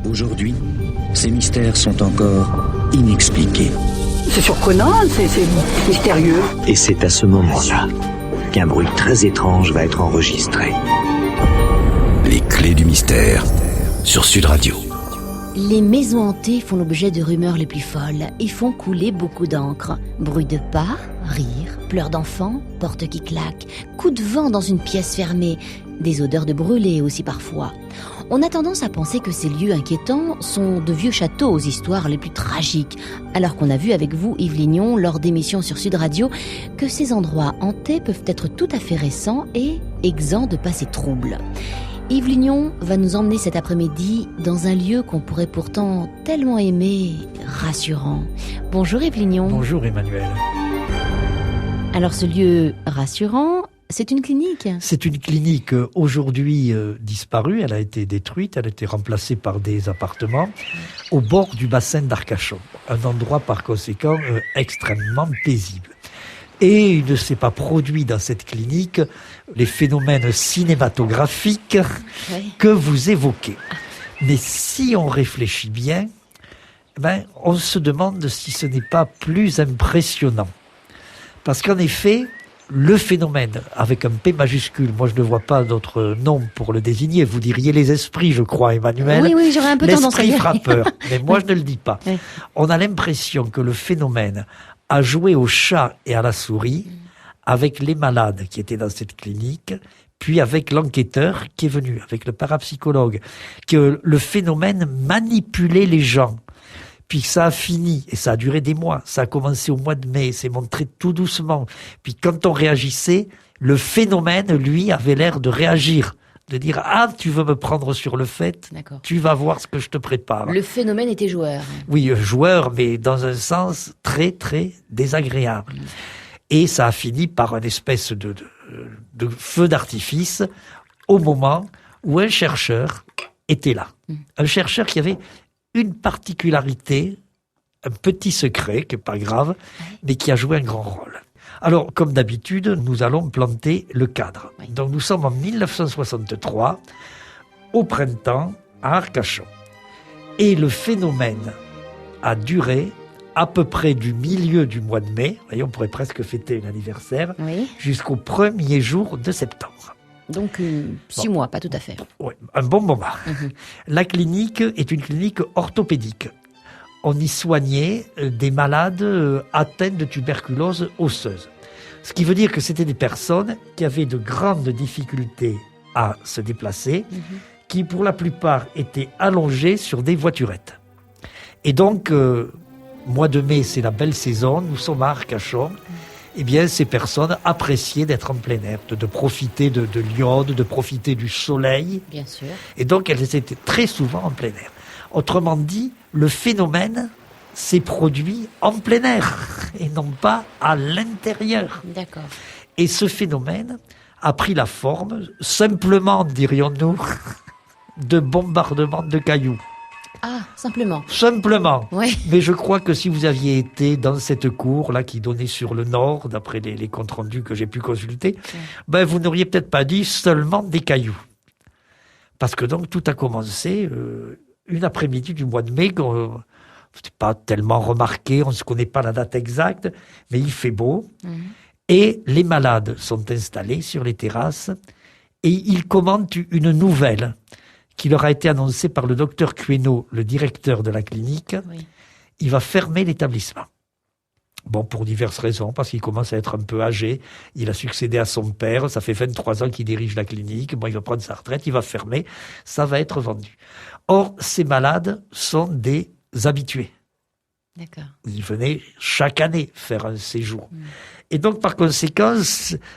Aujourd'hui, ces mystères sont encore inexpliqués. C'est surprenant, c'est mystérieux. Et c'est à ce moment-là qu'un bruit très étrange va être enregistré. Les clés du mystère sur Sud Radio. Les maisons hantées font l'objet de rumeurs les plus folles et font couler beaucoup d'encre. Bruit de pas, rires, pleurs d'enfants, portes qui claquent, coups de vent dans une pièce fermée, des odeurs de brûlés aussi parfois. On a tendance à penser que ces lieux inquiétants sont de vieux châteaux aux histoires les plus tragiques, alors qu'on a vu avec vous, Yves Lignon, lors d'émissions sur Sud Radio, que ces endroits hantés peuvent être tout à fait récents et exempts de passé trouble. Yves Lignon va nous emmener cet après-midi dans un lieu qu'on pourrait pourtant tellement aimer, rassurant. Bonjour Yves Lignon. Bonjour Emmanuel. Alors ce lieu rassurant, c'est une clinique. C'est une clinique aujourd'hui disparue, elle a été détruite, elle a été remplacée par des appartements au bord du bassin d'Arcachon. Un endroit par conséquent extrêmement paisible. Et il ne s'est pas produit dans cette clinique les phénomènes cinématographiques que vous évoquez. Mais si on réfléchit bien, on se demande si ce n'est pas plus impressionnant. Parce qu'en effet, le phénomène, avec un P majuscule, moi je ne vois pas d'autre nom pour le désigner, vous diriez les esprits, je crois, Emmanuel. Oui, j'aurais un peu tendance à dire. L'esprit frappeur, mais moi je ne le dis pas. Oui. On a l'impression que le phénomène a joué au chat et à la souris avec les malades qui étaient dans cette clinique, puis avec l'enquêteur qui est venu, avec le parapsychologue, que le phénomène manipulait les gens. Puis ça a fini, et ça a duré des mois. Ça a commencé au mois de mai, c'est montré tout doucement. Puis quand on réagissait, le phénomène, lui, avait l'air de réagir. De dire, ah, tu veux me prendre sur le fait, tu vas voir ce que je te prépare. Le phénomène était joueur. Oui, joueur, mais dans un sens très, très désagréable. Et ça a fini par une espèce de feu d'artifice au moment où un chercheur était là. Un chercheur qui avait une particularité, un petit secret, qui n'est pas grave, mais qui a joué un grand rôle. Alors, comme d'habitude, nous allons planter le cadre. Oui. Donc, nous sommes en 1963, au printemps, à Arcachon. Et le phénomène a duré à peu près du milieu du mois de mai, voyez, on pourrait presque fêter un anniversaire, jusqu'au premier jour de septembre. Donc 6 mois, pas tout à fait. Oui, un bon moment. La clinique est une clinique orthopédique. On y soignait des malades atteints de tuberculose osseuse. Ce qui veut dire que c'était des personnes qui avaient de grandes difficultés à se déplacer, qui pour la plupart étaient allongées sur des voiturettes. Et donc, mois de mai, c'est la belle saison, nous sommes à Arcachon. Eh bien, ces personnes appréciaient d'être en plein air, de profiter de l'iode, de profiter du soleil. Bien sûr. Et donc, elles étaient très souvent en plein air. Autrement dit, le phénomène s'est produit en plein air et non pas à l'intérieur. D'accord. Et ce phénomène a pris la forme, simplement, dirions-nous, de bombardements de cailloux. Ah, simplement. Simplement. Oui. Mais je crois que si vous aviez été dans cette cour là qui donnait sur le nord, d'après les comptes rendus que j'ai pu consulter, vous n'auriez peut-être pas dit seulement des cailloux. Parce que donc tout a commencé une après-midi du mois de mai, c'est pas tellement remarqué, on ne se connaît pas la date exacte, mais il fait beau. Et les malades sont installés sur les terrasses et ils commentent une nouvelle qui leur a été annoncé par le docteur Queneau, le directeur de la clinique. Oui. Il va fermer l'établissement. Bon, pour diverses raisons, parce qu'il commence à être un peu âgé. Il a succédé à son père, ça fait 23 ans qu'il dirige la clinique. Bon, il va prendre sa retraite, il va fermer, ça va être vendu. Or, ces malades sont des habitués. D'accord. Ils venaient chaque année faire un séjour. Et donc, par conséquent,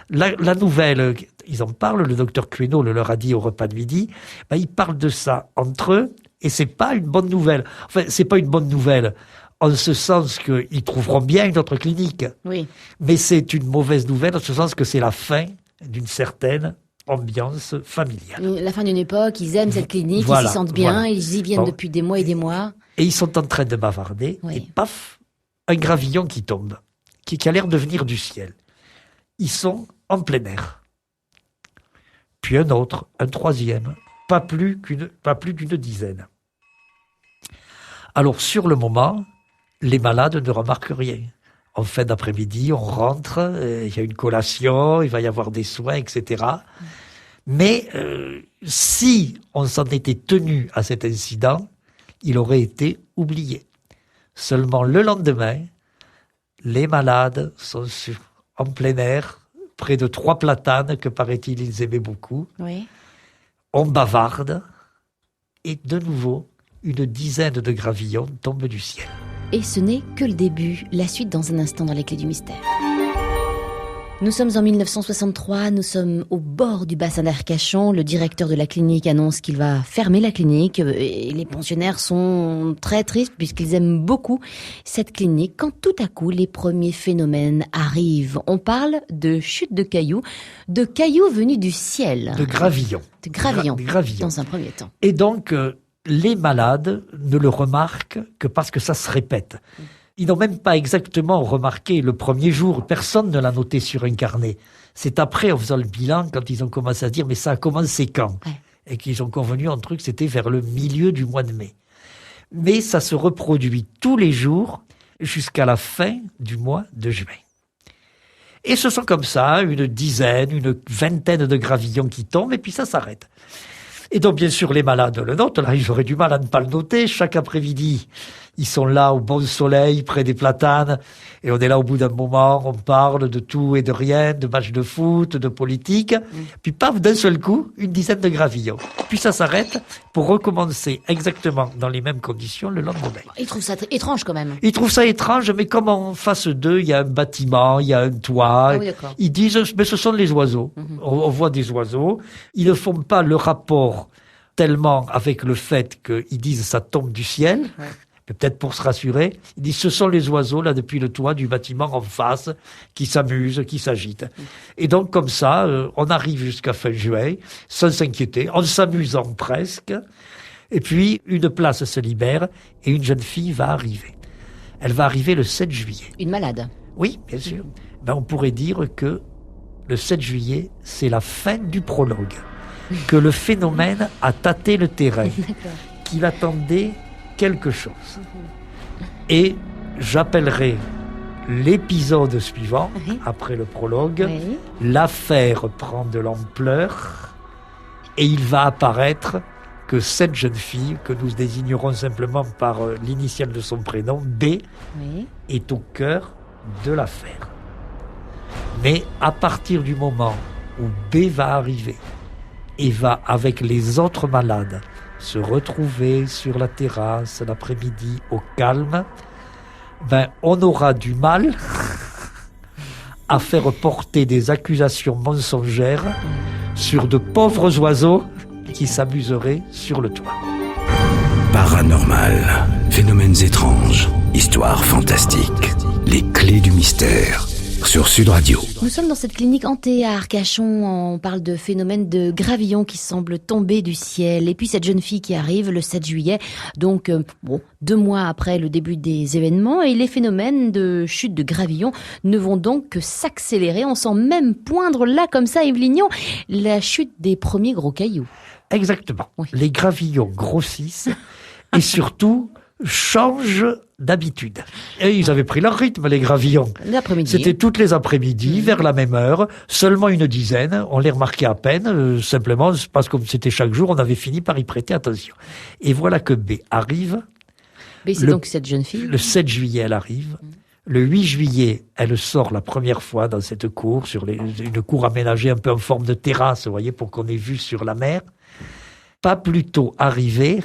la nouvelle, ils en parlent, le docteur Queneau le leur a dit au repas de midi, ils parlent de ça entre eux, et c'est pas une bonne nouvelle. Enfin, c'est pas une bonne nouvelle, en ce sens qu'ils trouveront bien une autre clinique. Oui. Mais c'est une mauvaise nouvelle, en ce sens que c'est la fin d'une certaine ambiance familiale. La fin d'une époque, ils aiment cette clinique, ils s'y sentent bien, ils y viennent depuis des mois et des mois. Et ils sont en train de bavarder, et paf, un gravillon qui tombe, qui a l'air de venir du ciel. Ils sont en plein air. Puis un autre, un troisième, pas plus d'une dizaine. Alors, sur le moment, les malades ne remarquent rien. En fin d'après-midi, on rentre, il y a une collation, il va y avoir des soins, etc. Mais si on s'en était tenu à cet incident, il aurait été oublié. Seulement le lendemain, les malades sont en plein air, près de 3 platanes que, paraît-il, ils aimaient beaucoup. Oui. On bavarde, et de nouveau, une dizaine de gravillons tombent du ciel. Et ce n'est que le début. La suite dans un instant dans les clés du mystère. Nous sommes en 1963, nous sommes au bord du bassin d'Arcachon. Le directeur de la clinique annonce qu'il va fermer la clinique et les pensionnaires sont très tristes puisqu'ils aiment beaucoup cette clinique. Quand tout à coup, les premiers phénomènes arrivent. On parle de chute de cailloux venus du ciel. De gravillons. De gravillons, Gravillons. dans un premier temps. Et donc, les malades ne le remarquent que parce que ça se répète. Ils n'ont même pas exactement remarqué le premier jour. Personne ne l'a noté sur un carnet. C'est après, en faisant le bilan, quand ils ont commencé à se dire « mais ça a commencé quand ?» Et qu'ils ont convenu un truc, c'était vers le milieu du mois de mai. Mais ça se reproduit tous les jours jusqu'à la fin du mois de juin. Et ce sont comme ça une dizaine, une vingtaine de gravillons qui tombent et puis ça s'arrête. Et donc, bien sûr, les malades le notent. Là, ils auraient du mal à ne pas le noter. Chaque après-midi, ils sont là au bon soleil, près des platanes. Et on est là au bout d'un moment, on parle de tout et de rien, de matchs de foot, de politique. Puis, paf, d'un seul coup, une dizaine de gravillons. Puis ça s'arrête pour recommencer exactement dans les mêmes conditions le lendemain. Ils trouvent ça étrange quand même. Ils trouvent ça étrange, mais comme en face d'eux, il y a un bâtiment, il y a un toit. Ah oui, d'accord. Ils disent, mais ce sont les oiseaux. On voit des oiseaux. Ils ne font pas le rapport tellement avec le fait qu'ils disent ça tombe du ciel, mais peut-être pour se rassurer, ils disent ce sont les oiseaux là depuis le toit du bâtiment en face qui s'amusent, qui s'agitent. Et donc comme ça, on arrive jusqu'à fin juin, sans s'inquiéter, en s'amusant presque, et puis une place se libère et une jeune fille va arriver. Elle va arriver le 7 juillet. Une malade. Oui, bien sûr. Ben, on pourrait dire que le 7 juillet, c'est la fin du prologue. Que le phénomène a tâté le terrain, qu'il attendait quelque chose. Et j'appellerai l'épisode suivant, après le prologue, l'affaire prend de l'ampleur et il va apparaître que cette jeune fille, que nous désignerons simplement par l'initiale de son prénom, B, est au cœur de l'affaire. Mais à partir du moment où B va arriver, et va, avec les autres malades, se retrouver sur la terrasse l'après-midi au calme, ben, on aura du mal à faire porter des accusations mensongères sur de pauvres oiseaux qui s'amuseraient sur le toit. Paranormal, phénomènes étranges, histoires fantastiques, les clés du mystère. Sur Sud Radio. Nous sommes dans cette clinique hantée à Arcachon. On parle de phénomènes de gravillons qui semblent tomber du ciel. Et puis cette jeune fille qui arrive le 7 juillet, donc 2 mois après le début des événements. Et les phénomènes de chute de gravillons ne vont donc que s'accélérer. On sent même poindre là, comme ça, Yves Lignon, la chute des premiers gros cailloux. Exactement. Oui. Les gravillons grossissent et surtout changent d'habitude. Et ils avaient pris leur rythme, les gravillons. L'après-midi. C'était toutes les après-midi, vers la même heure, seulement une dizaine. On les remarquait à peine, simplement parce que comme c'était chaque jour, on avait fini par y prêter attention. Et voilà que B arrive. Mais c'est donc cette jeune fille. Le 7 juillet, elle arrive. Le 8 juillet, elle sort la première fois dans cette cour, sur une cour aménagée un peu en forme de terrasse, vous voyez, pour qu'on ait vue sur la mer. Pas plus tôt arrivé,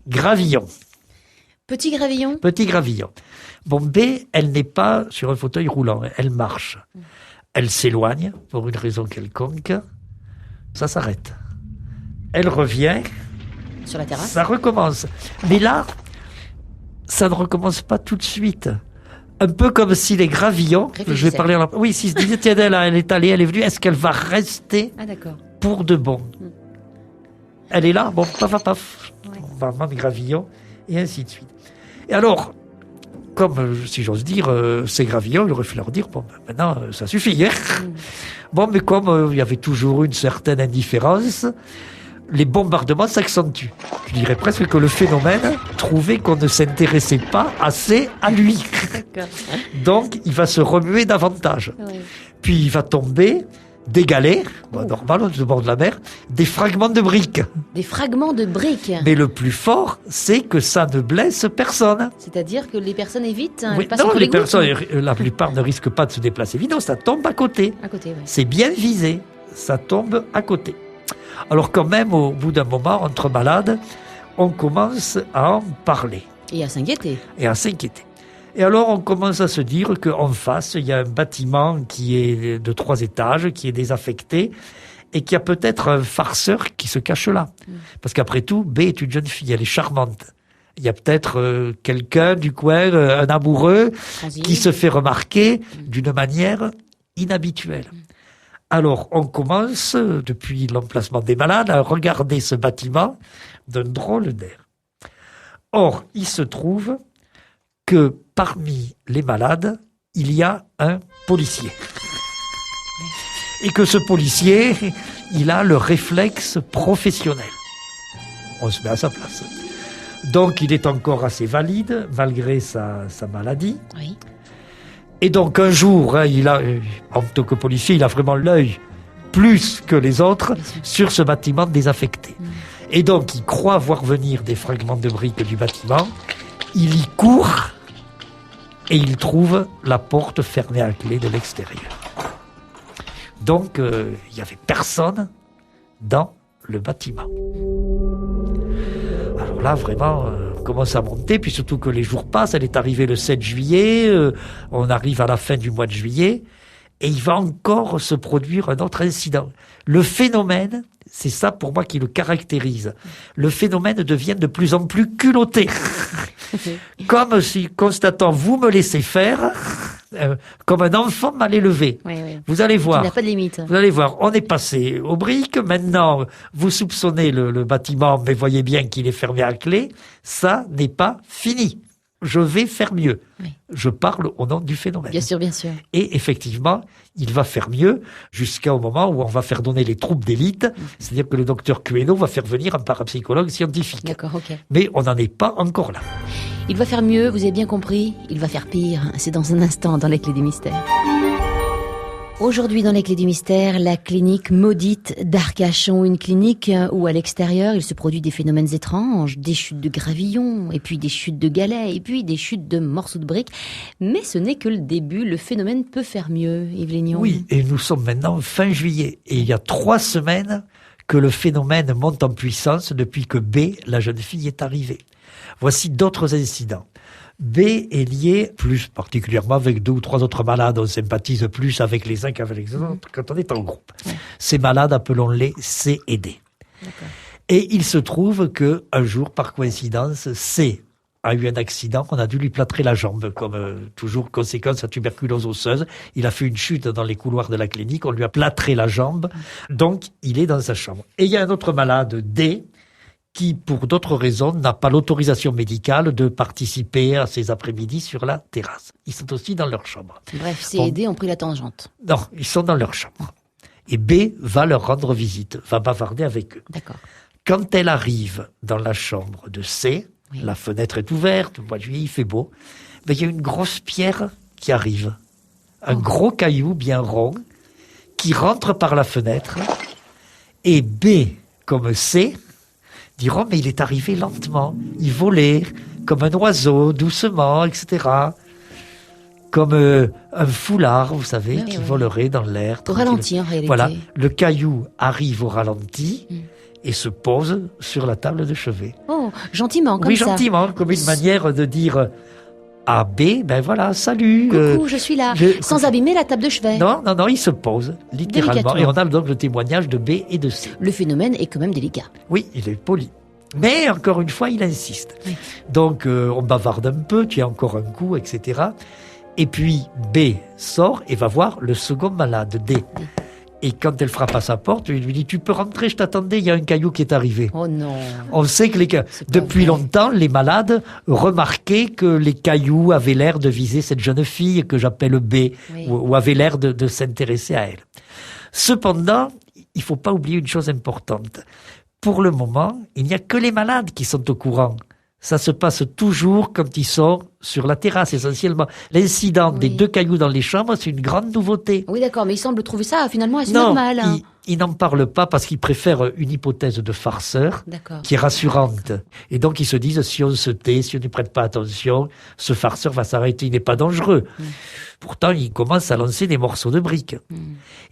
gravillon. Petit gravillon. Petit gravillon. Bon, B, elle n'est pas sur un fauteuil roulant, elle marche. Elle s'éloigne pour une raison quelconque. Ça s'arrête. Elle revient. Sur la terrasse. Ça recommence. Mais là, ça ne recommence pas tout de suite. Un peu comme si les gravillons, je vais parler oui, s'ils se disaient, tiens, elle est allée, elle est venue, est-ce qu'elle va rester pour de bon? Elle est là, bon, paf, on va prendre les gravillons, et ainsi de suite. Et alors, comme, si j'ose dire, ces gravillons, il aurait fallu leur dire, bon, maintenant, ça suffit, hein. Bon, mais comme il y avait toujours une certaine indifférence, les bombardements s'accentuent. Je dirais presque que le phénomène trouvait qu'on ne s'intéressait pas assez à lui. Donc, il va se remuer davantage. Oui. Puis, il va tomber des galets, normal, au bord de la mer, des fragments de briques. Des fragments de briques. Mais le plus fort, c'est que ça ne blesse personne. C'est-à-dire que les personnes évitent, Oui, elles passent non, entre les les gouttes. personnes, la plupart ne risquent pas de se déplacer. Évidemment, ça tombe à côté. À côté, oui. C'est bien visé. Ça tombe à côté. Alors quand même, au bout d'un moment, entre malades, on commence à en parler Et à s'inquiéter. et à s'inquiéter. Et alors, on commence à se dire qu'en face, il y a un bâtiment qui est de 3 étages, qui est désaffecté, et qu'il y a peut-être un farceur qui se cache là. Parce qu'après tout, B est une jeune fille, elle est charmante. Il y a peut-être quelqu'un du coin, un amoureux, Transi. qui se fait remarquer d'une manière inhabituelle. Alors, on commence, depuis l'emplacement des malades, à regarder ce bâtiment d'un drôle d'air. Or, il se trouve que parmi les malades, il y a un policier. Et que ce policier, il a le réflexe professionnel. On se met à sa place. Donc, il est encore assez valide, malgré sa maladie. Oui. Et donc, un jour, en tant que policier, il a vraiment l'œil plus que les autres sur ce bâtiment désaffecté. Et donc, il croit voir venir des fragments de briques du bâtiment. Il y court et il trouve la porte fermée à clé de l'extérieur. Donc, il n'y avait personne dans le bâtiment. Alors là, vraiment, on commence à monter, puis surtout que les jours passent. Elle est arrivée le 7 juillet, on arrive à la fin du mois de juillet, et il va encore se produire un autre incident. Le phénomène, c'est ça pour moi qui le caractérise. Le phénomène devient de plus en plus culotté. Comme si, constatant, vous me laissez faire, comme un enfant mal élevé. Oui, oui. Vous allez Il voir. n'a pas de limite. Vous allez voir, on est passé aux briques. Maintenant, vous soupçonnez le bâtiment, mais voyez bien qu'il est fermé à clé. Ça n'est pas fini. Je vais faire mieux. Oui. Je parle au nom du phénomène. Bien sûr, bien sûr. Et effectivement, il va faire mieux jusqu'au moment où on va faire donner les troupes d'élite. C'est-à-dire que le docteur Queno va faire venir un parapsychologue scientifique. D'accord, ok. Mais on n'en est pas encore là. Il va faire mieux, vous avez bien compris. Il va faire pire. C'est dans un instant dans les Clés du Mystère. Aujourd'hui dans les Clés du Mystère, la clinique maudite d'Arcachon, une clinique où à l'extérieur il se produit des phénomènes étranges, des chutes de gravillons, et puis des chutes de galets, et puis des chutes de morceaux de briques. Mais ce n'est que le début, le phénomène peut faire mieux, Yves Lignon. Oui, et nous sommes maintenant fin juillet. Et il y a 3 semaines que le phénomène monte en puissance depuis que B, la jeune fille, est arrivée. Voici d'autres incidents. B est lié plus particulièrement avec 2 ou 3 autres malades. On sympathise plus avec les uns qu'avec les autres quand on est en groupe. Ouais. Ces malades, appelons-les C et D. D'accord. Et il se trouve que un jour, par coïncidence, C a eu un accident. On a dû lui plâtrer la jambe, comme toujours conséquence à tuberculose osseuse. Il a fait une chute dans les couloirs de la clinique. On lui a plâtré la jambe. Donc, il est dans sa chambre. Et il y a un autre malade, D, qui, pour d'autres raisons, n'a pas l'autorisation médicale de participer à ces après-midi sur la terrasse. Ils sont aussi dans leur chambre. Bref, C et D ont pris la tangente. Non, ils sont dans leur chambre. Et B va leur rendre visite, va bavarder avec eux. D'accord. Quand elle arrive dans la chambre de C, oui. La fenêtre est ouverte, au mois de juillet, il fait beau, mais il y a une grosse pierre qui arrive. Un gros caillou bien rond qui rentre par la fenêtre. Et B, comme C, diront, mais il est arrivé lentement, il volait comme un oiseau, doucement, etc. Comme un foulard, vous savez, qui volerait dans l'air. Au ralenti, en réalité. Voilà, le caillou arrive au ralenti et se pose sur la table de chevet. Oh, gentiment, comme ça. Oui, gentiment, comme une manière de dire à B, ben voilà, salut. Coucou, je suis là, sans abîmer la table de chevet. Non, il se pose, littéralement. Et on a donc le témoignage de B et de C. Le phénomène est quand même délicat. Oui, il est poli. Mais, encore une fois, il insiste. Oui. Donc, on bavarde un peu, tu as encore un coup, etc. Et puis, B sort et va voir le second malade, D. Et quand elle frappe à sa porte, il lui dit, tu peux rentrer, je t'attendais, il y a un caillou qui est arrivé. Oh non. On sait que depuis longtemps, les malades remarquaient que les cailloux avaient l'air de viser cette jeune fille que j'appelle B, oui. ou avaient l'air de s'intéresser à elle. Cependant, il faut pas oublier une chose importante. pour le moment, il n'y a que les malades qui sont au courant. Ça se passe toujours quand ils sont sur la terrasse, essentiellement. L'incident des 2 cailloux dans les chambres, c'est une grande nouveauté. Oui, d'accord, mais il semble trouver ça finalement assez Non, normal. Hein. il n'en parle pas parce qu'il préfère une hypothèse de farceur D'accord. qui est rassurante. Et donc, ils se disent, si on se tait, si on n'y prête pas attention, ce farceur va s'arrêter, il n'est pas dangereux. Pourtant, il commence à lancer des morceaux de briques.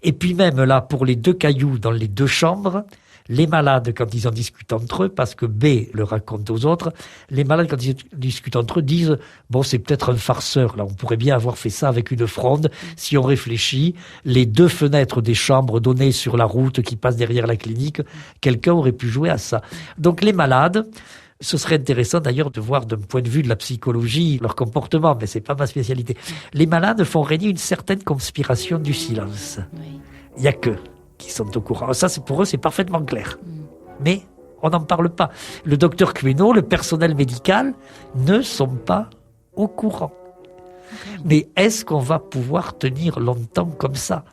Et puis même là, pour les 2 cailloux dans les 2 chambres, les malades, quand ils en discutent entre eux, parce que B le raconte aux autres, les malades, quand ils discutent entre eux, disent « Bon, c'est peut-être un farceur, là, on pourrait bien avoir fait ça avec une fronde. Si on réfléchit, les 2 fenêtres des chambres données sur la route qui passe derrière la clinique, quelqu'un aurait pu jouer à ça. » Donc les malades, ce serait intéressant d'ailleurs de voir d'un point de vue de la psychologie leur comportement, mais c'est pas ma spécialité. Les malades font régner une certaine conspiration du silence. Il y a que qui sont au courant. Ça, c'est pour eux, c'est parfaitement clair. Mais on n'en parle pas. Le docteur Queneau, le personnel médical, ne sont pas au courant. Mais est-ce qu'on va pouvoir tenir longtemps comme ça ?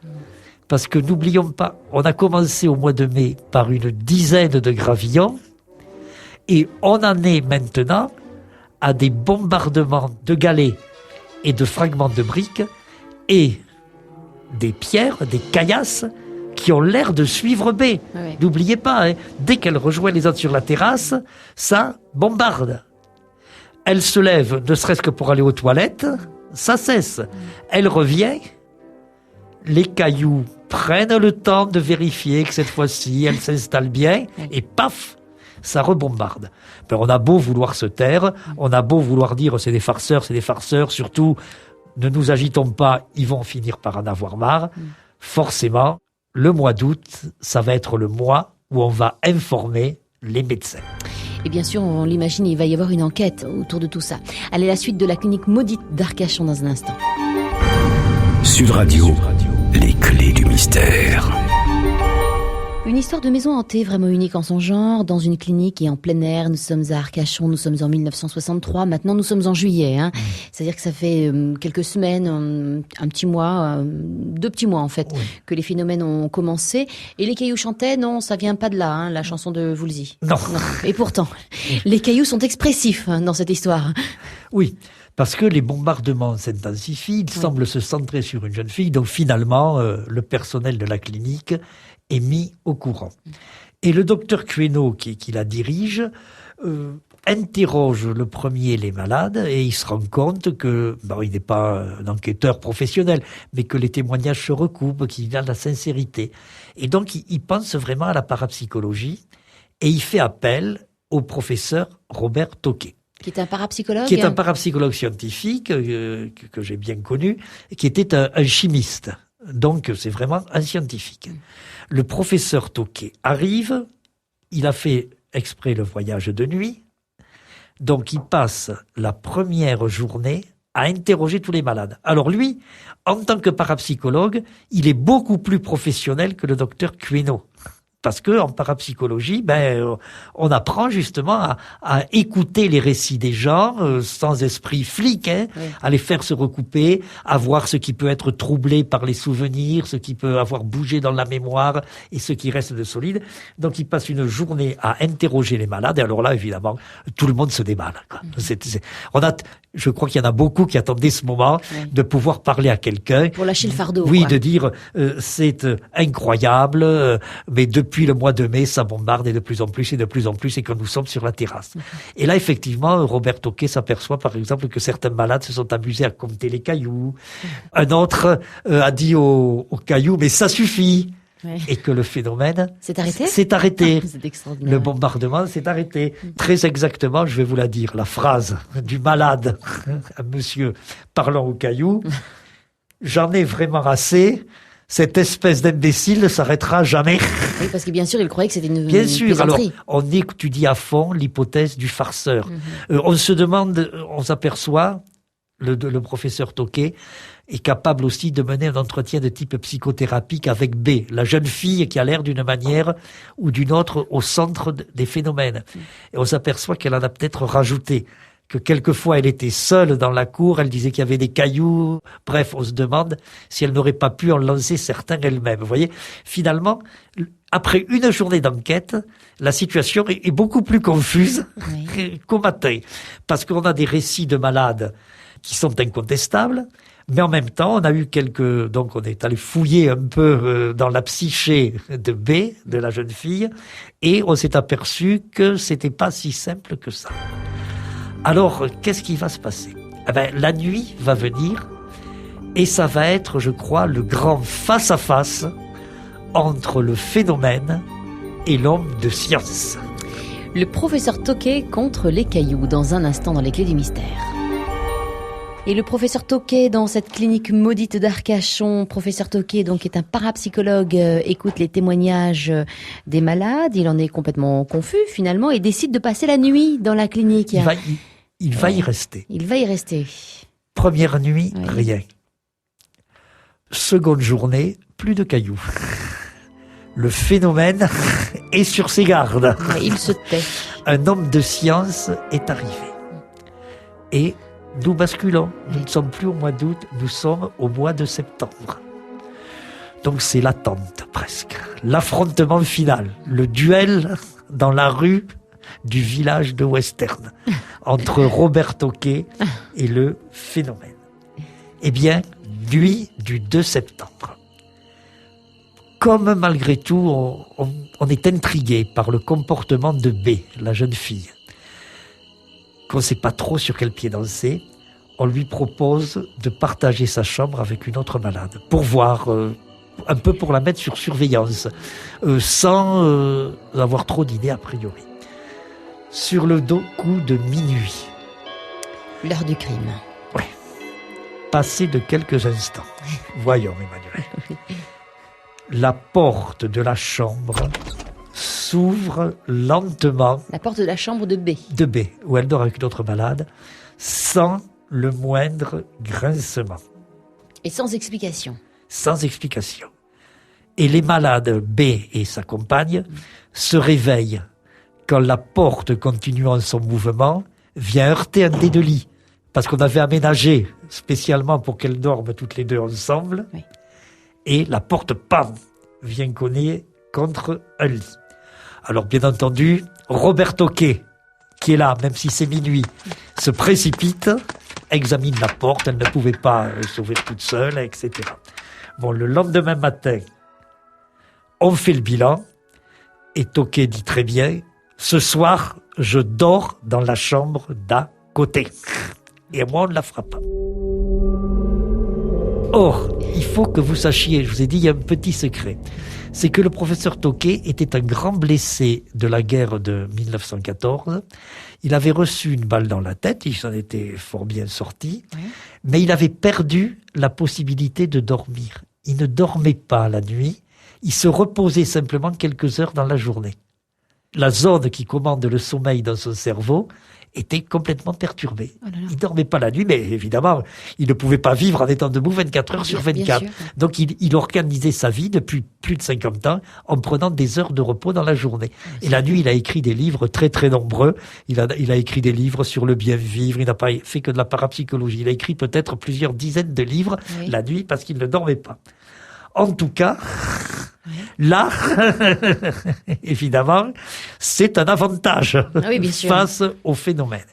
Parce que n'oublions pas, on a commencé au mois de mai par une dizaine de gravillons et on en est maintenant à des bombardements de galets et de fragments de briques et des pierres, des caillasses qui ont l'air de suivre B. Oui. N'oubliez pas, dès qu'elle rejoint les autres sur la terrasse, ça bombarde. Elle se lève, ne serait-ce que pour aller aux toilettes, ça cesse. Elle revient, les cailloux prennent le temps de vérifier que cette fois-ci, elle s'installe bien, et paf, ça rebombarde. Ben, on a beau vouloir se taire, on a beau vouloir dire c'est des farceurs, surtout ne nous agitons pas, ils vont finir par en avoir marre. Forcément, le mois d'août, ça va être le mois où on va informer les médecins. Et bien sûr, on l'imagine, il va y avoir une enquête autour de tout ça. Allez, la suite de la clinique maudite d'Arcachon dans un instant. Sud Radio, les clés du mystère. Une histoire de maison hantée vraiment unique en son genre, dans une clinique et en plein air. Nous sommes à Arcachon, nous sommes en 1963, maintenant nous sommes en juillet. C'est-à-dire que ça fait quelques semaines, un petit mois, 2 petits mois en fait, que les phénomènes ont commencé. Et les cailloux chantaient, non, ça vient pas de là, la chanson de Woolsey. Non. Et pourtant, les cailloux sont expressifs dans cette histoire. Oui, parce que les bombardements s'intensifient, ils semblent se centrer sur une jeune fille, donc finalement, le personnel de la clinique est mis au courant. Et le docteur Queneau, qui la dirige, interroge le premier les malades et il se rend compte que, il n'est pas un enquêteur professionnel, mais que les témoignages se recoupent, qu'il y a de la sincérité. Et donc, il pense vraiment à la parapsychologie et il fait appel au professeur Robert Tauquet. Qui est un parapsychologue ? Qui est un parapsychologue scientifique que j'ai bien connu, qui était un chimiste. Donc, c'est vraiment un scientifique. Le professeur Tauquet arrive, il a fait exprès le voyage de nuit, donc il passe la première journée à interroger tous les malades. Alors lui, en tant que parapsychologue, il est beaucoup plus professionnel que le docteur Queneau. Parce que en parapsychologie, on apprend justement à écouter les récits des gens sans esprit flic, à les faire se recouper, à voir ce qui peut être troublé par les souvenirs, ce qui peut avoir bougé dans la mémoire et ce qui reste de solide. Donc, il passe une journée à interroger les malades. Et alors là, évidemment, tout le monde se déballe. Je crois qu'il y en a beaucoup qui attendaient ce moment de pouvoir parler à quelqu'un. Pour lâcher le fardeau. Oui, de dire c'est incroyable, mais depuis le mois de mai, ça bombarde et de plus en plus et que nous sommes sur la terrasse. Et là, effectivement, Robert Tauquet s'aperçoit, par exemple, que certains malades se sont amusés à compter les cailloux. Un autre a dit aux cailloux, mais ça suffit. Et que le phénomène s'est arrêté. C'est extraordinaire. Le bombardement s'est arrêté. Très exactement, je vais vous la dire, la phrase du malade à monsieur parlant aux cailloux. J'en ai vraiment assez. Cette espèce d'imbécile ne s'arrêtera jamais. Oui, parce que bien sûr, il croyait que c'était une Bien sûr, plaisanterie. alors, on étudie à fond l'hypothèse du farceur. On se demande, on s'aperçoit, le professeur Tauquet est capable aussi de mener un entretien de type psychothérapique avec B, la jeune fille qui a l'air d'une manière ou d'une autre au centre des phénomènes. Et on s'aperçoit qu'elle en a peut-être rajouté. que quelquefois elle était seule dans la cour, elle disait qu'il y avait des cailloux. Bref, on se demande si elle n'aurait pas pu en lancer certains elle-même. Vous voyez, finalement, après une journée d'enquête, la situation est beaucoup plus confuse qu'au matin. Parce qu'on a des récits de malades qui sont incontestables, mais en même temps, on a eu donc on est allé fouiller un peu dans la psyché de B, de la jeune fille, et on s'est aperçu que c'était pas si simple que ça. Alors, qu'est-ce qui va se passer? La nuit va venir et ça va être, je crois, le grand face-à-face entre le phénomène et l'homme de science. Le professeur Tauquet contre les cailloux, dans un instant dans les clés du mystère. Et le professeur Tauquet, dans cette clinique maudite d'Arcachon, professeur Tauquet, donc, est un parapsychologue, écoute les témoignages des malades, il en est complètement confus finalement et décide de passer la nuit dans la clinique. Il va y rester. Il va y rester. Première nuit, rien. Seconde journée, plus de cailloux. Le phénomène est sur ses gardes. Ouais, il se tait. Un homme de science est arrivé. Et nous basculons. Nous ne sommes plus au mois d'août, nous sommes au mois de septembre. Donc c'est l'attente presque. L'affrontement final. Le duel dans la rue du village de Western entre Robert Tauquet et le phénomène. Eh bien, nuit du 2 septembre. Comme malgré tout, on est intrigué par le comportement de B, la jeune fille, qu'on ne sait pas trop sur quel pied danser, on lui propose de partager sa chambre avec une autre malade, pour voir, un peu pour la mettre sur surveillance, sans avoir trop d'idées a priori. Sur le coup de minuit. L'heure du crime. Oui. Passé de quelques instants. Voyons, Emmanuel. La porte de la chambre s'ouvre lentement. La porte de la chambre de B. De B, où elle dort avec une autre malade, sans le moindre grincement. Et sans explication. Sans explication. Et les malades B et sa compagne se réveillent quand la porte, continuant son mouvement, vient heurter un dé de lit. Parce qu'on avait aménagé spécialement pour qu'elles dorment toutes les deux ensemble. Oui. Et la porte, pam, vient cogner contre un lit. Alors, bien entendu, Robert Tauquet, qui est là, même si c'est minuit, se précipite, examine la porte, elle ne pouvait pas s'ouvrir toute seule, etc. Bon, le lendemain matin, on fait le bilan, et Tauquet dit très bien, ce soir, je dors dans la chambre d'à côté. Et moi, on ne la fera pas. Or, il faut que vous sachiez, je vous ai dit, il y a un petit secret. C'est que le professeur Tauquet était un grand blessé de la guerre de 1914. Il avait reçu une balle dans la tête, il s'en était fort bien sorti, mais il avait perdu la possibilité de dormir. Il ne dormait pas la nuit, il se reposait simplement quelques heures dans la journée. La zone qui commande le sommeil dans son cerveau était complètement perturbé. Oh là là. Il ne dormait pas la nuit, mais évidemment, il ne pouvait pas vivre en étant debout 24 heures sur 24. Donc, il organisait sa vie depuis plus de 50 ans en prenant des heures de repos dans la journée. Et la nuit, il a écrit des livres très, très nombreux. Il a écrit des livres sur le bien vivre. Il n'a pas fait que de la parapsychologie. Il a écrit peut-être plusieurs dizaines de livres la nuit parce qu'il ne dormait pas. En tout cas, là, évidemment, c'est un avantage face au phénomène.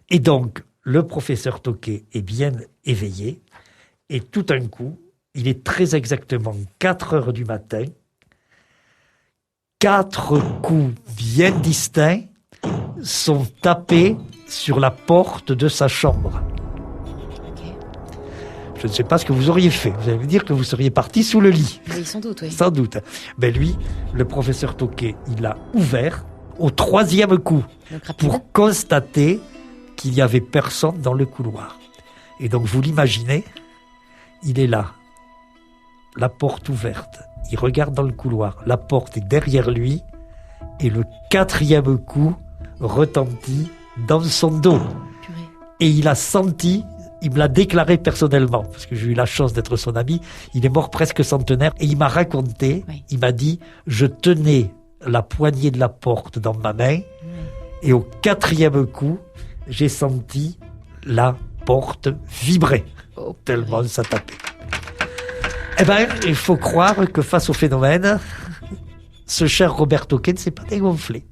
Et donc, le professeur Tauquet est bien éveillé, et tout d'un coup, il est très exactement 4 heures du matin, 4 coups bien distincts sont tapés sur la porte de sa chambre. Je ne sais pas ce que vous auriez fait. Vous allez me dire que vous seriez parti sous le lit. Oui, sans doute, oui. Sans doute. Mais lui, le professeur Tauquet, il l'a ouvert au 3e coup pour constater qu'il n'y avait personne dans le couloir. Et donc, vous l'imaginez, il est là, la porte ouverte. Il regarde dans le couloir. La porte est derrière lui et le 4e coup retentit dans son dos. Purée. Et il a senti... Il me l'a déclaré personnellement, parce que j'ai eu la chance d'être son ami. Il est mort presque centenaire. Et il m'a raconté, il m'a dit, je tenais la poignée de la porte dans ma main, et au 4e coup, j'ai senti la porte vibrer, tellement ça tapait. Eh ben, il faut croire que face au phénomène, ce cher Roberto Kay ne s'est pas dégonflé.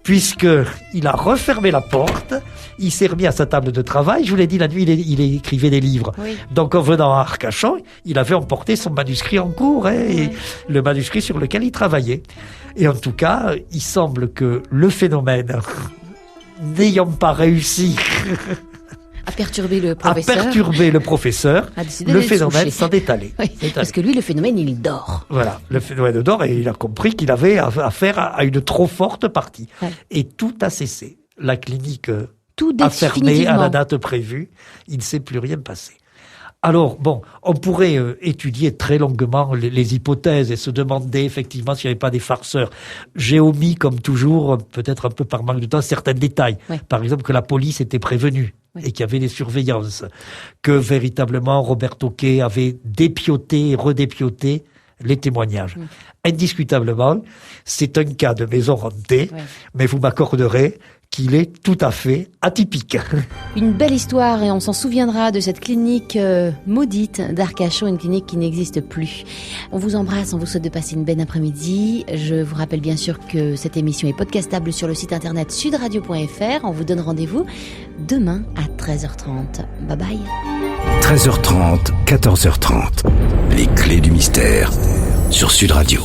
Puisque il a refermé la porte, il s'est remis à sa table de travail. Je vous l'ai dit, la nuit, il écrivait des livres. Oui. Donc, en venant à Arcachon, il avait emporté son manuscrit en cours, et le manuscrit sur lequel il travaillait. Et en tout cas, il semble que le phénomène, n'ayant pas réussi à perturber le professeur, le phénomène s'en est allé. Oui, parce que lui, le phénomène, il dort. Voilà, le phénomène dort, et il a compris qu'il avait affaire à une trop forte partie. Ouais. Et tout a cessé. La clinique a fermé à la date prévue. Il ne s'est plus rien passé. Alors, bon, on pourrait étudier très longuement les hypothèses et se demander effectivement s'il n'y avait pas des farceurs. J'ai omis, comme toujours, peut-être un peu par manque de temps, certains détails. Ouais. Par exemple, que la police était prévenue. Oui. Et qu'il y avait des surveillances. Que véritablement, Roberto Kay avait dépioté et redépioté les témoignages. Oui. Indiscutablement, c'est un cas de maison hantée, oui. Mais vous m'accorderez qu'il est tout à fait atypique. Une belle histoire, et on s'en souviendra de cette clinique maudite d'Arcachon, une clinique qui n'existe plus. On vous embrasse, on vous souhaite de passer une belle après-midi. Je vous rappelle bien sûr que cette émission est podcastable sur le site internet sudradio.fr. On vous donne rendez-vous demain à 13h30. Bye bye. 13h30, 14h30. Les clés du mystère sur Sud Radio.